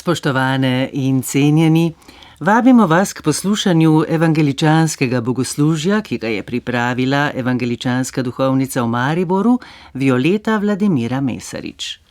Spoštovane in cenjeni, vabimo vas k poslušanju evangeličanskega bogoslužja, ki ga je pripravila evangeličanska duhovnica v Mariboru Violeta Vladimira Mesarič.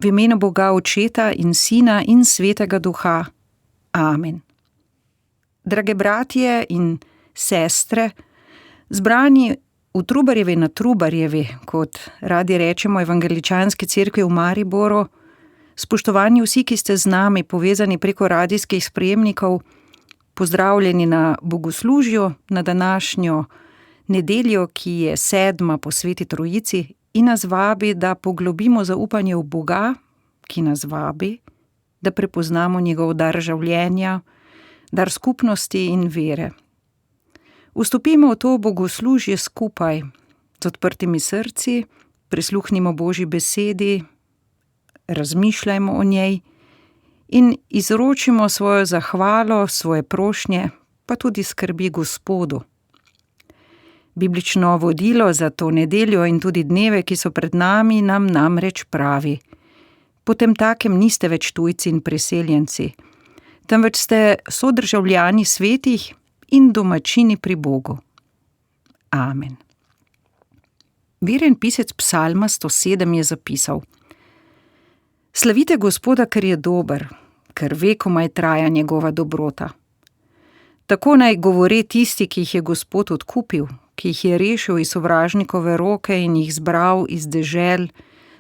V imenu Boga Očeta in Sina in Svetega Duha. Amen. Drage bratje in sestre, zbrani v Trubarjevi na Trubarjevi, kot radi rečemo evangeličanski cerkvi v Mariboru, spoštovani vsi, ki ste z nami povezani preko radijskih sprejemnikov, pozdravljeni na bogoslužju na današnjo nedeljo, ki je 7. po Sveti Trojici, in nas vabi, da poglobimo zaupanje v Boga, ki nas vabi, da prepoznamo njegov dar življenja, dar skupnosti in vere. Vstopimo v to bogoslužje skupaj, z odprtimi srci, prisluhnimo Božji besedi, razmišljajmo o njej in izročimo svojo zahvalo, svoje prošnje, pa tudi skrbi Gospodu. Biblično vodilo za to nedeljo in tudi dneve, ki so pred nami, nam namreč pravi: potemtakem niste več tujci in priseljenci, temveč ste sodržavljani svetih in domačini pri Bogu. Amen. Veren pisec Psalma 107 je zapisal: Slavite Gospoda, ker je dober, ker vekomaj traja njegova dobrota. Tako naj govore tisti, ki jih je Gospod odkupil, ki jih je rešil iz sovražnikove roke in jih zbral iz dežel,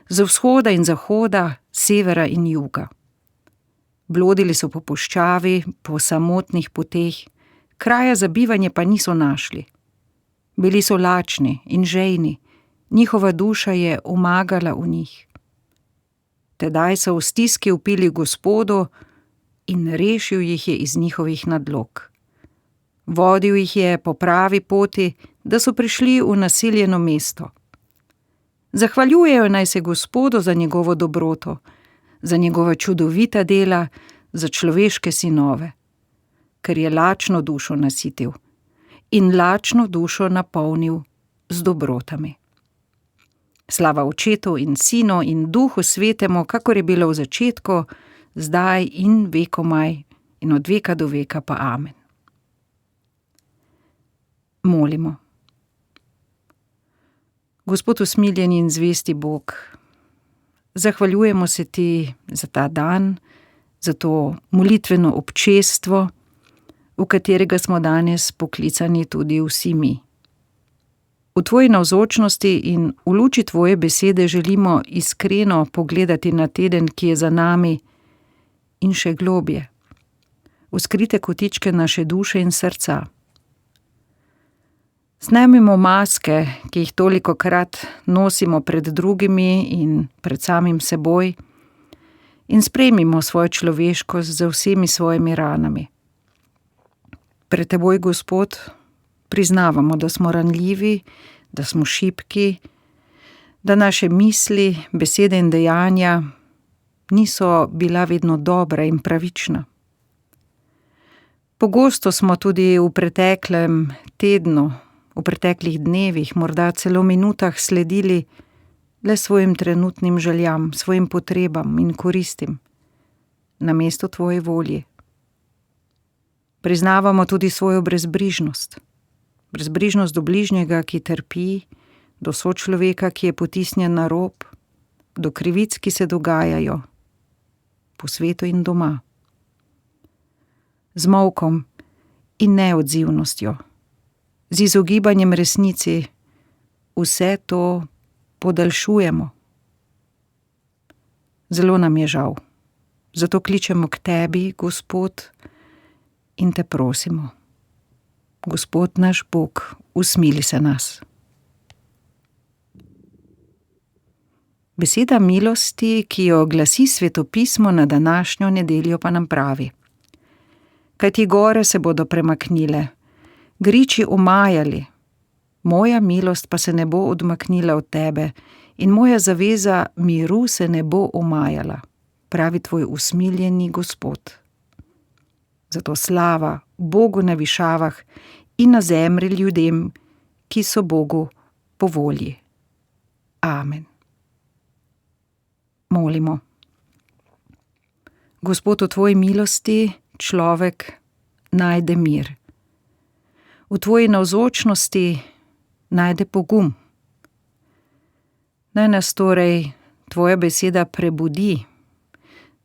z vzhoda in zahoda, severa in juga. Blodili so po puščavi, po samotnih poteh, kraja za bivanje pa niso našli. Bili so lačni in žejni, njihova duša je omagala v njih. Tedaj so v stiski vpili Gospodu in rešil jih je iz njihovih nadlog. Vodil jih je po pravi poti, da so prišli v naseljeno mesto. Zahvaljujejo naj se Gospodu za njegovo dobroto, za njegova čudovita dela, za človeške sinove, ker je lačno dušo nasitil in lačno dušo napolnil z dobrotami. Slava Očetu in Sinu in Duhu Svetemu, kakor je bilo v začetku, zdaj in vekomaj in od veka do veka pa amen. Molimo. Gospod usmiljeni in zvesti Bog, zahvaljujemo se ti za ta dan, za to molitveno občestvo, v katerega smo danes poklicani tudi vsi mi. V tvoji navzočnosti in v luči tvoje besede želimo iskreno pogledati na teden, ki je za nami, in še globje, v skrite kotičke naše duše in srca. Snemimo maske, ki jih tolikokrat nosimo pred drugimi in pred samim seboj, in sprejmimo svojo človeškost z vsemi svojimi ranami. Pred teboj, Gospod, priznavamo, da smo ranljivi, da smo šibki, da naše misli, besede in dejanja niso bila vedno dobra in pravična. Pogosto smo tudi v preteklem tednu, v preteklih dnevih, morda celo minutah sledili le svojim trenutnim željam, svojim potrebam in koristim, namesto tvoje volje. Priznavamo tudi svojo brezbrižnost. Brezbrižnost do bližnjega, ki trpi, do sočloveka, ki je potisnjen na rob, do krivic, ki se dogajajo po svetu in doma. Z molkom in neodzivnostjo, z izogibanjem resnici, vse to podaljšujemo. Zelo nam je žal, zato kličemo k tebi, Gospod, in te prosimo. Gospod naš Bog, usmili se nas. Beseda milosti, ki jo glasi Svetopismo na današnjo nedeljo, pa nam pravi: kajti gore se bodo premaknile, griči omajali, moja milost pa se ne bo odmaknila od tebe in moja zaveza miru se ne bo omajala, pravi tvoj usmiljeni Gospod. Zato slava Bogu na višavah in na zemlji ljudem, ki so Bogu po volji. Amen. Molimo. Gospod, v tvoji milosti človek najde mir. V tvoji navzočnosti najde pogum. Naj nas torej tvoja beseda prebudi,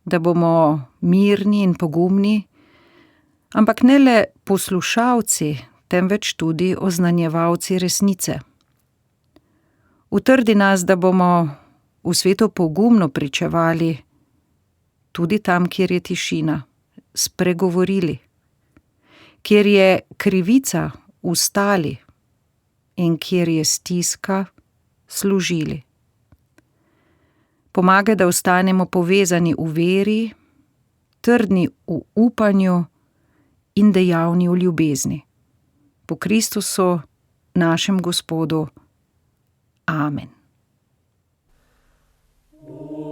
da bomo mirni in pogumni, ampak ne le poslušalci, temveč tudi oznanjevalci resnice. Utrdi nas, da bomo v svetu pogumno pričevali, tudi tam, kjer je tišina, spregovorili, kjer je krivica, vstali, in kjer je stiska, služili. Pomagaj, da ostanemo povezani v veri, trdni v upanju in dejavni v ljubezni. Po Kristusu, našem Gospodu. Amen. Love.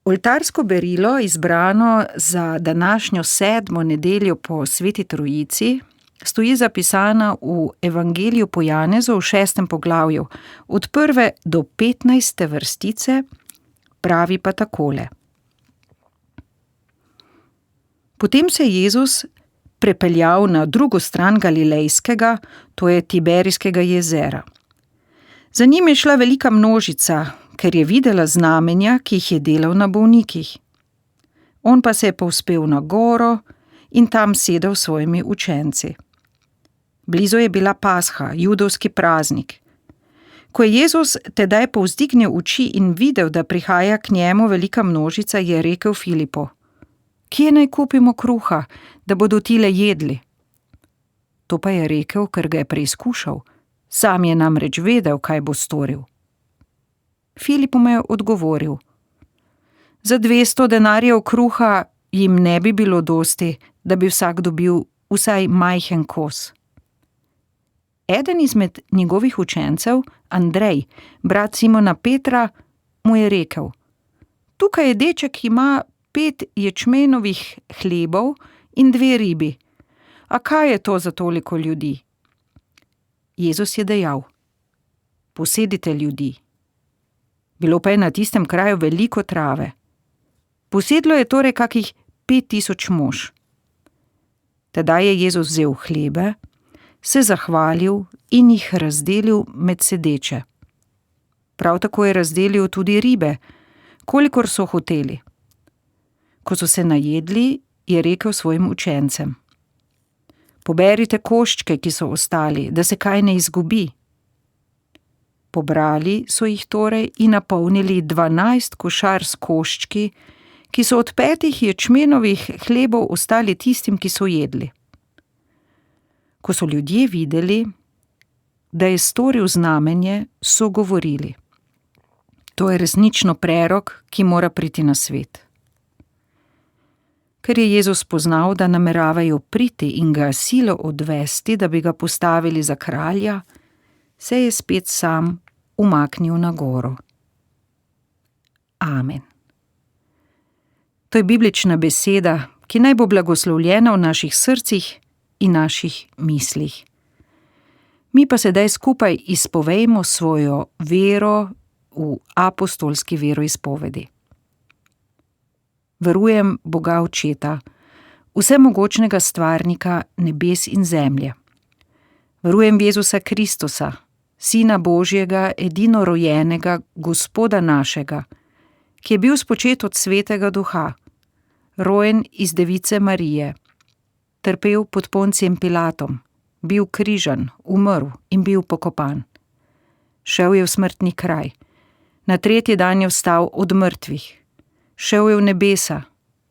Oltarsko berilo, izbrano za današnjo 7. nedeljo po Sveti Trojici, stoji zapisana v Evangeliju po Janezu v 6. poglavju, od 1. do 15. vrstice, pravi pa takole. Potem se je Jezus prepeljal na drugo stran Galilejskega, to je Tiberijskega jezera. Za njim je šla velika množica, ker je videla znamenja, ki jih je delal na bolnikih. On pa se je povzpel na goro in tam sedel s svojimi učenci. Blizu je bila Pasha, judovski praznik. Ko je Jezus tedaj povzdignil oči in videl, da prihaja k njemu velika množica, je rekel Filipu: Kje naj kupimo kruha, da bodo tile jedli? To pa je rekel, ker ga je preizkušal, sam je namreč vedel, kaj bo storil. Filip mu je odgovoril: Za 200 denarjev kruha jim ne bi bilo dosti, da bi vsak dobil vsaj majhen kos. Eden izmed njegovih učencev, Andrej, brat Simona Petra, mu je rekel: Tukaj je deček, ki ima 5 ječmenovih hlebov in 2 ribi. A kaj je to za toliko ljudi? Jezus je dejal: Posedite ljudi. Bilo pa je na tistem kraju veliko trave. Posedlo je torej kakih 5000 mož. Tedaj je Jezus vzel hlebe, se zahvalil in jih razdelil med sedeče. Prav tako je razdelil tudi ribe, kolikor so hoteli. Ko so se najedli, je rekel svojim učencem: Poberite koščke, ki so ostali, da se kaj ne izgubi. Pobrali so jih torej in napolnili 12 košar s koščki, ki so od 5 ječmenovih hlebov ostali tistim, ki so jedli. Ko so ljudje videli, da je storil znamenje, so govorili: To je resnično prerok, ki mora priti na svet. Ker je Jezus poznal, da nameravajo priti in ga silo odvesti, da bi ga postavili za kralja, se je spet sam umaknil na goro. Amen. To je biblična beseda, ki naj bo blagoslovljena v naših srcih in naših mislih. Mi pa sedaj skupaj izpovejmo svojo vero v apostolski veroizpovedi. Verujem Boga Očeta, vsemogočnega stvarnika nebes in zemlje. Verujem v Jezusa Kristusa, Sina Božjega, edinorojenega, Gospoda našega, ki je bil spočet od Svetega Duha, rojen iz Device Marije, trpel pod Poncijem Pilatom, bil križan, umrl in bil pokopan. Šel je v smrtni kraj, na 3. dan je vstal od mrtvih. Šel je v nebesa,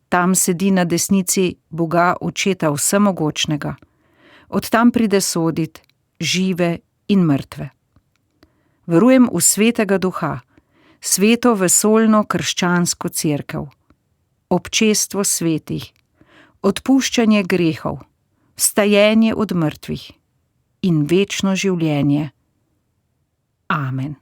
tam sedi na desnici Boga Očeta vsemogočnega. Od tam pride sodit žive in mrtve. Verujem v Svetega Duha, sveto vesoljno krščansko cerkev, občestvo svetih, odpuščanje grehov, vstajenje od mrtvih in večno življenje. Amen.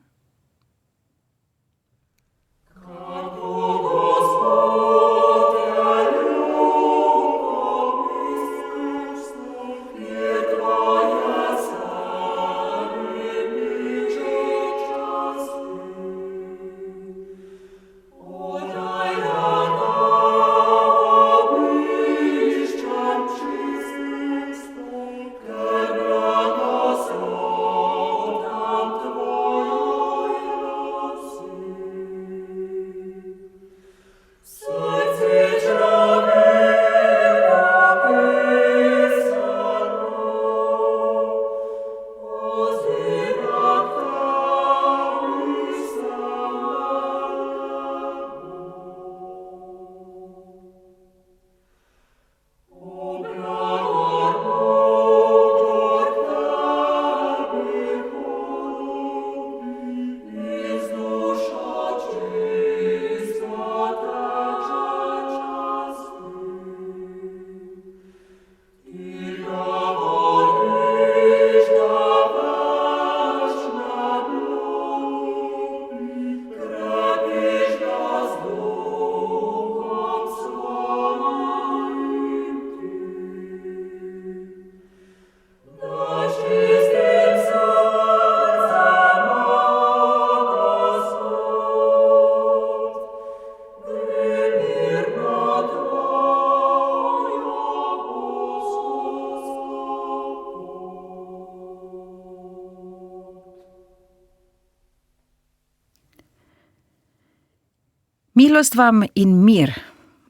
Milost vam in mir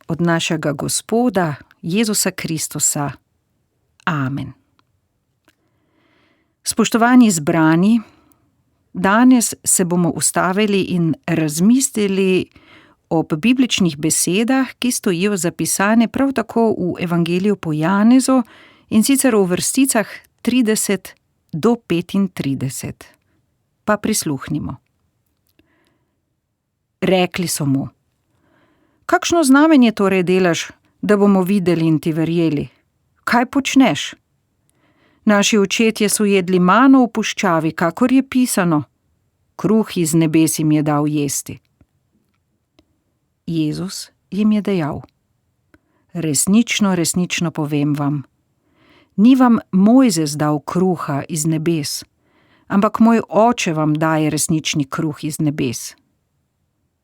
od našega Gospoda Jezusa Kristusa. Amen. Spoštovani zbrani, danes se bomo ustavili in razmislili ob bibličnih besedah, ki stojijo zapisane prav tako v Evangeliju po Janezu, in sicer v vrsticah 30 do 35. Pa prisluhnimo. Rekli so mu: kakšno znamenje torej delaš, da bomo videli in ti verjeli? Kaj počneš? Naši očetje so jedli mano v puščavi, kakor je pisano: kruh iz nebes jim je dal jesti. Jezus jim je dejal: resnično, resnično povem vam, ni vam Mojzes dal kruha iz nebes, ampak moj Oče vam daje resnični kruh iz nebes.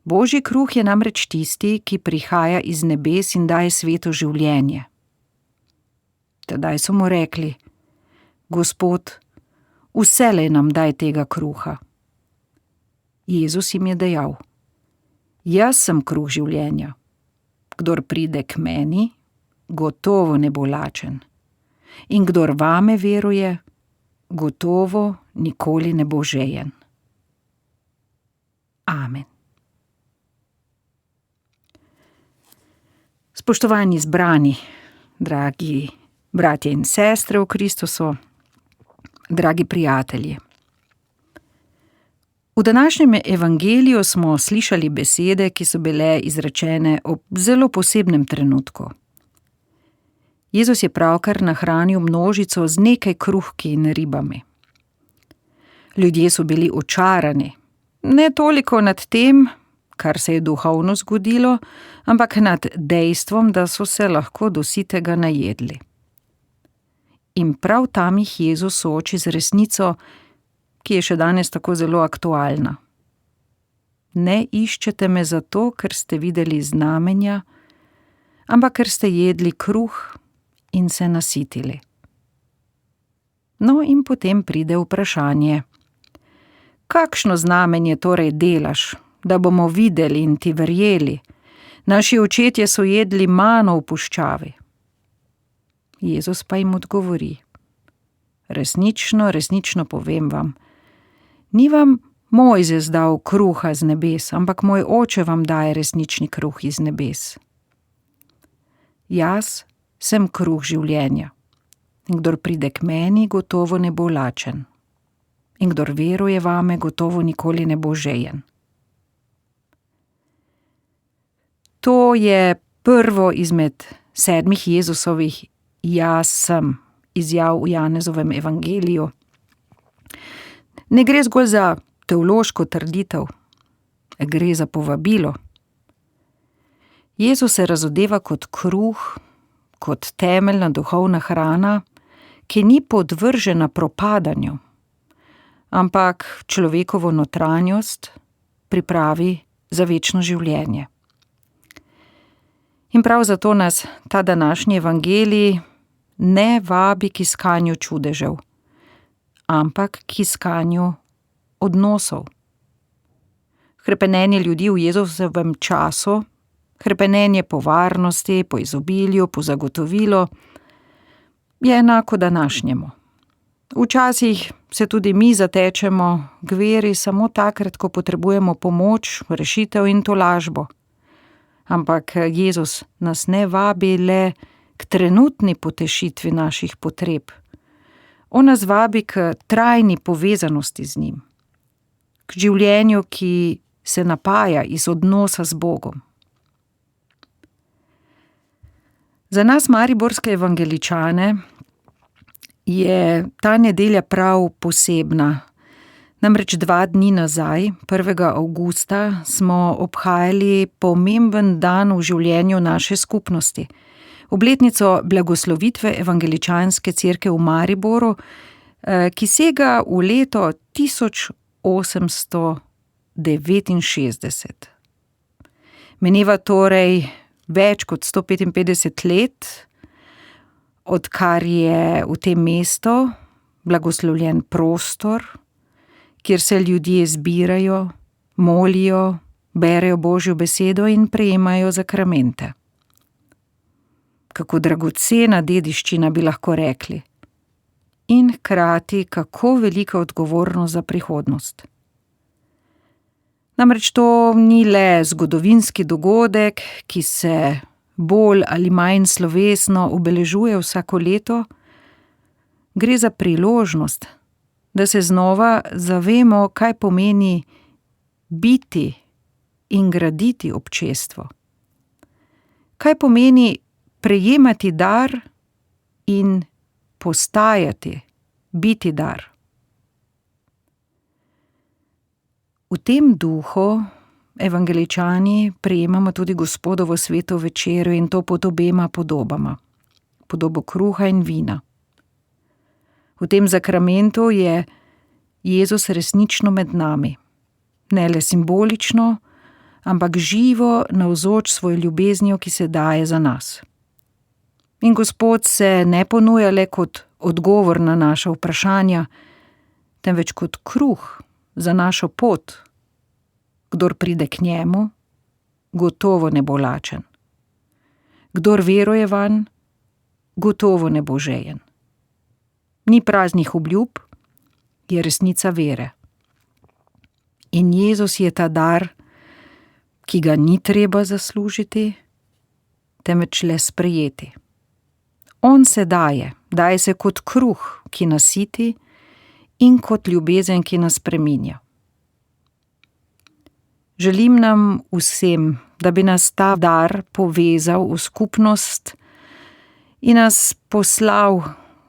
Božji kruh je namreč tisti, ki prihaja iz nebes in daje svetu življenje. Tedaj so mu rekli: Gospod, vselej nam daj tega kruha. Jezus jim je dejal: jaz sem kruh življenja. Kdor pride k meni, gotovo ne bo lačen. In kdor vame veruje, gotovo nikoli ne bo žejen. Amen. Spoštovani zbrani, dragi bratje in sestre v Kristusu, dragi prijatelji. V današnjem evangeliju smo slišali besede, ki so bile izrečene ob zelo posebnem trenutku. Jezus je pravkar nahranil množico z nekaj kruhki in ribami. Ljudje so bili očarani, ne toliko nad tem, kar se je duhovno zgodilo, ampak nad dejstvom, da so se lahko do sitega najedli. In prav tam jih Jezus sooči z resnico, ki je še danes tako zelo aktualna. Ne iščete me zato, ker ste videli znamenja, ampak ker ste jedli kruh in se nasitili. No, in potem pride vprašanje: kakšno znamenje torej delaš, da bomo videli in ti verjeli? Naši očetje so jedli mano v puščavi. Jezus pa jim odgovori: resnično, resnično povem vam, ni vam Mojzes dal kruha z nebes, ampak moj Oče vam daje resnični kruh iz nebes. Jaz sem kruh življenja. In kdor pride k meni, gotovo ne bo lačen. In kdor veruje vame, gotovo nikoli ne bo žejen. To je prvo izmed 7 Jezusovih jaz sem izjav v Janezovem evangeliju. Ne gre zgolj za teološko trditev, gre za povabilo. Jezus se razodeva kot kruh, kot temeljna duhovna hrana, ki ni podvržena propadanju, ampak človekovo notranjost pripravi za večno življenje. In prav zato nas ta današnji evangelij ne vabi k iskanju čudežev, ampak k iskanju odnosov. Hrepenenje ljudi v Jezusovem času, hrepenenje po varnosti, po izobilju, po zagotovilo, je enako današnjemu. Včasih se tudi mi zatečemo k veri samo takrat, ko potrebujemo pomoč, rešitev in tolažbo. Ampak Jezus nas ne vabi le k trenutni potešitvi naših potreb. On nas vabi k trajni povezanosti z njim, k življenju, ki se napaja iz odnosa z Bogom. Za nas mariborske evangeličane je ta nedelja prav posebna. Namreč 2 dni nazaj, 1. avgusta, smo obhajali pomemben dan v življenju naše skupnosti. Obletnico blagoslovitve evangeličanske cerkve v Mariboru, ki sega v leto 1869. Mineva torej več kot 155 let, odkar je v tem mestu blagoslovljen prostor, kjer se ljudje zbirajo, molijo, berejo Božjo besedo in prejemajo zakramente. Kako dragocena dediščina, bi lahko rekli. In hkrati kako velika odgovornost za prihodnost. Namreč to ni le zgodovinski dogodek, ki se bolj ali manj slovesno obeležuje vsako leto, gre za priložnost, da se znova zavemo, kaj pomeni biti in graditi občestvo. Kaj pomeni prejemati dar in postajati, biti dar. V tem duhu evangeličani prejemamo tudi Gospodovo sveto večerjo in to pod obema podobama, podobo kruha in vina. V tem zakramentu je Jezus resnično med nami, ne le simbolično, ampak živo navzoč svojo ljubeznijo, ki se daje za nas. In Gospod se ne ponuja le kot odgovor na naša vprašanja, temveč kot kruh za našo pot. Kdor pride k njemu, gotovo ne bo lačen. Kdor veruje vanj, gotovo ne bo žejen. Ni praznih obljub, je resnica vere. In Jezus je ta dar, ki ga ni treba zaslužiti, temveč le sprejeti. On se daje se kot kruh, ki nasiti, in kot ljubezen, ki nas spreminja. Želim nam vsem, da bi nas ta dar povezal v skupnost in nas poslal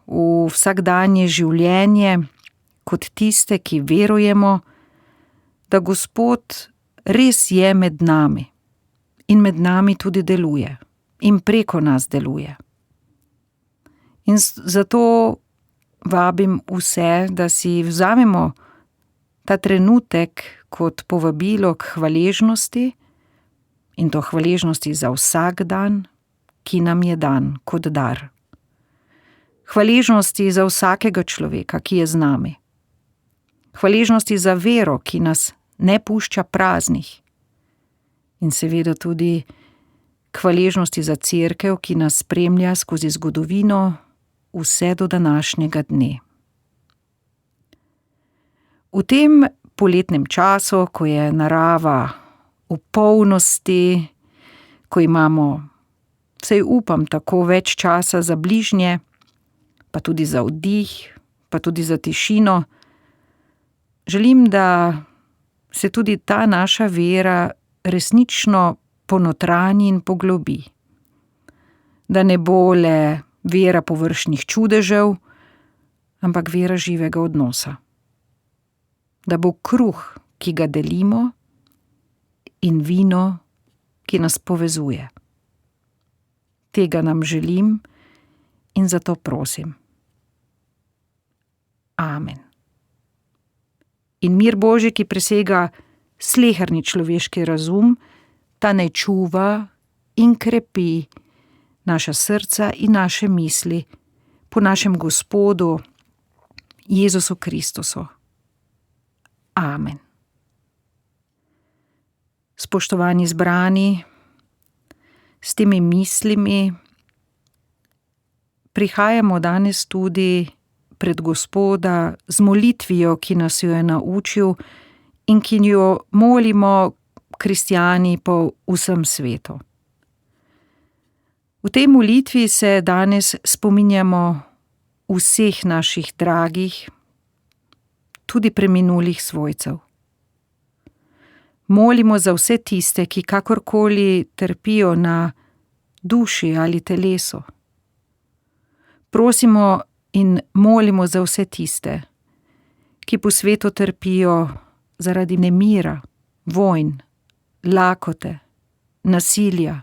v vsakdanje življenje kot tiste, ki verujemo, da Gospod res je med nami in med nami tudi deluje in preko nas deluje. In zato vabim vse, da si vzamemo ta trenutek kot povabilo k hvaležnosti, in to hvaležnosti za vsak dan, ki nam je dan kot dar. Hvaležnosti za vsakega človeka, ki je z nami. Hvaležnosti za vero, ki nas ne pušča praznih. In seveda tudi hvaležnosti za cerkev, ki nas spremlja skozi zgodovino vse do današnjega dne. V tem poletnem času, ko je narava v polnosti, ko imamo, vsaj upam, tako več časa za bližnje, pa tudi za oddih, pa tudi za tišino, želim, da se tudi ta naša vera resnično ponotrani in poglobi. Da ne bo le vera površnih čudežev, ampak vera živega odnosa. Da bo kruh, ki ga delimo, in vino, ki nas povezuje. Tega nam želim in zato prosim. Amen. In mir Božji, ki presega sleherni človeški razum, ta naj čuva in krepi naša srca in naše misli po našem Gospodu Jezusu Kristusu. Amen. Spoštovani zbrani, s temi mislimi prihajamo danes tudi pred Gospoda z molitvijo, ki nas jo je naučil in ki jo molimo kristjani po vsem svetu. V tej molitvi se danes spominjamo vseh naših dragih, tudi preminulih svojcev. Molimo za vse tiste, ki kakorkoli trpijo na duši ali telesu. Prosimo in molimo za vse tiste, ki po svetu trpijo zaradi nemira, vojn, lakote, nasilja,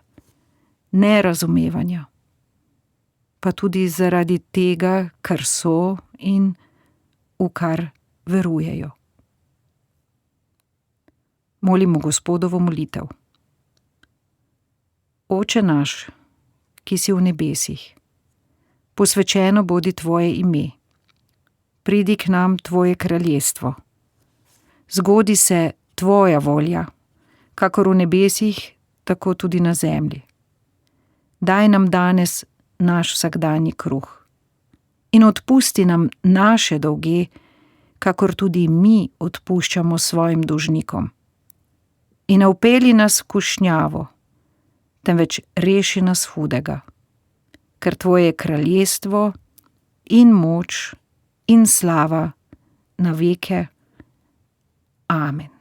nerazumevanja, pa tudi zaradi tega, kar so in v kar verujejo. Molimo Gospodovo molitev. Oče naš, ki si v nebesih, posvečeno bodi tvoje ime. Pridi k nam tvoje kraljestvo. Zgodi se tvoja volja, kakor v nebesih, tako tudi na zemlji. Daj nam danes naš vsakdanji kruh in odpusti nam naše dolge, kakor tudi mi odpuščamo svojim dolžnikom. In ne vpelji nas v kušnjavo, temveč reši nas hudega, ker tvoje kraljestvo in moč in slava na veke. Amen.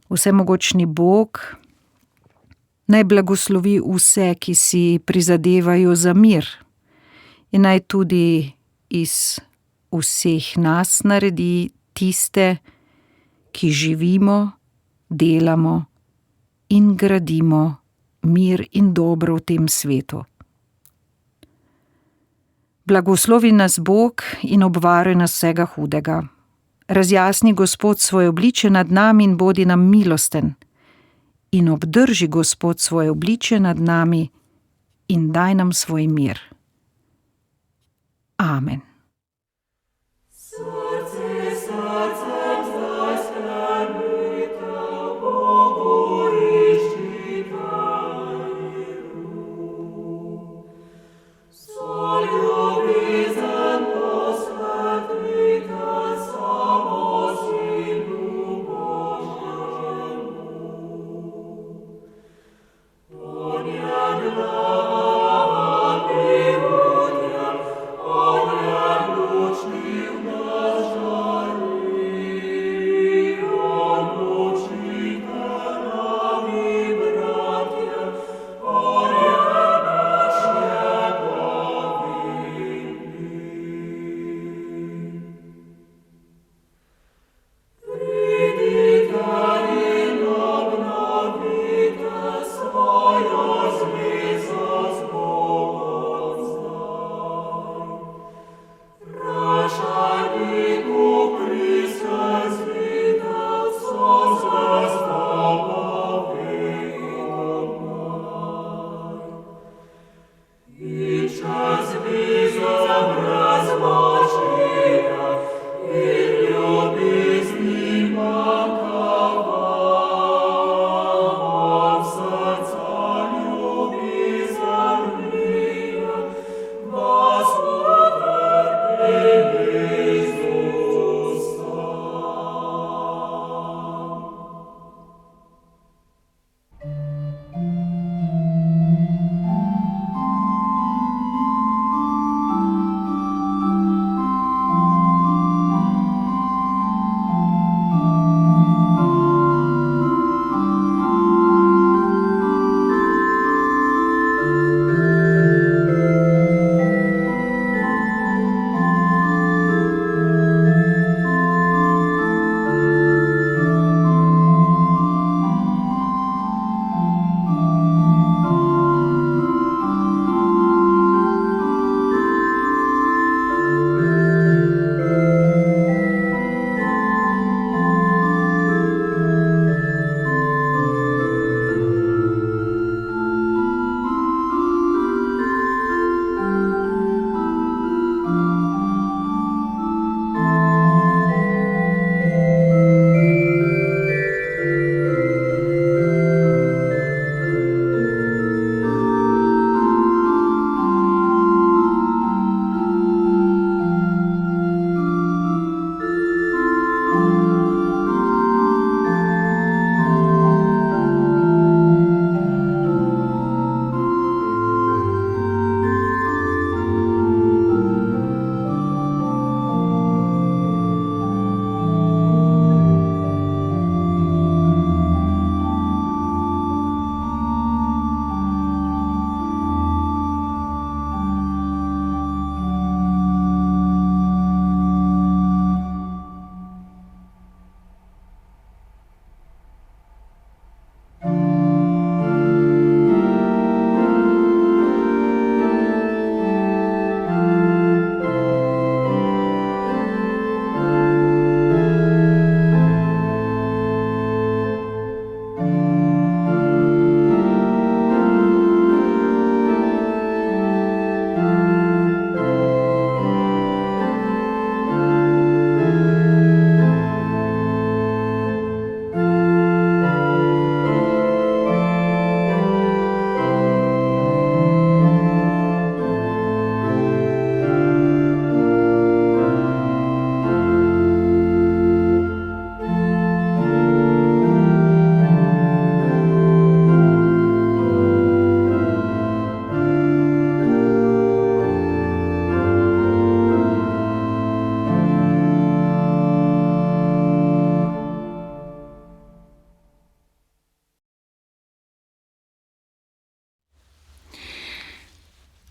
Vsemogočni Bog naj blagoslovi vse, ki si prizadevajo za mir, in naj tudi iz vseh nas naredi tiste, ki živimo, delamo in gradimo mir in dobro v tem svetu. Blagoslovi nas Bog in obvaruj nas vsega hudega. Razjasni Gospod svoje obličje nad nami in bodi nam milosten. In obdrži Gospod svoje obličje nad nami in daj nam svoj mir. Amen. Oh,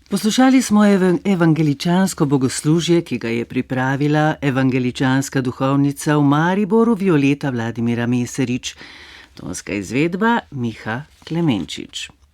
Poslušali smo evangeličansko bogoslužje, ki ga je pripravila evangeličanska duhovnica v Mariboru Violeta Vladimira Meserič. Tonska izvedba Miha Klemenčič.